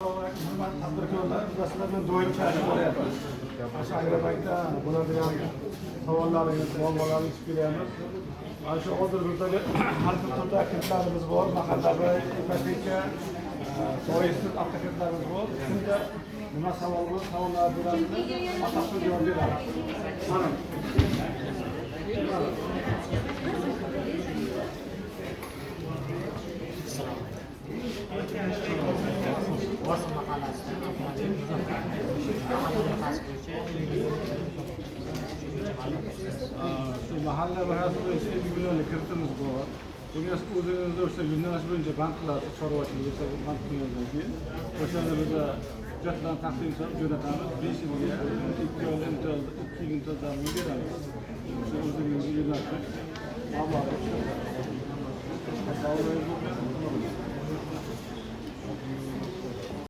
Tadbirkorlar masalan doim chaqirib bo'lyapti. Shu Agrobankda bo'ladigan savollaringiz, muammolaringiz kelyapmiz. Mana shu hozirgizdagi har bir turda kreditlarimiz bor, mahallaviy, ipoteka, foizsiz avtokreditlarimiz bor. Shunda nima savol bo'lsa, savollar beramiz, batafsil javob beramiz. Mana Bosh mahallasidan shu mahalla bahasi bo'yicha 50 millionlik kreditimiz bor. Bunga o'zingizda o'sha yo'nalish bo'yicha banklar chorvachilik esa bank qilgandan keyin o'shani biz hujjatlarni taqdim qilib jo'natamiz. 5 yilga 2 yil imtiyozlarni beramiz. O'sha o'zingizga yo'naltish mablag'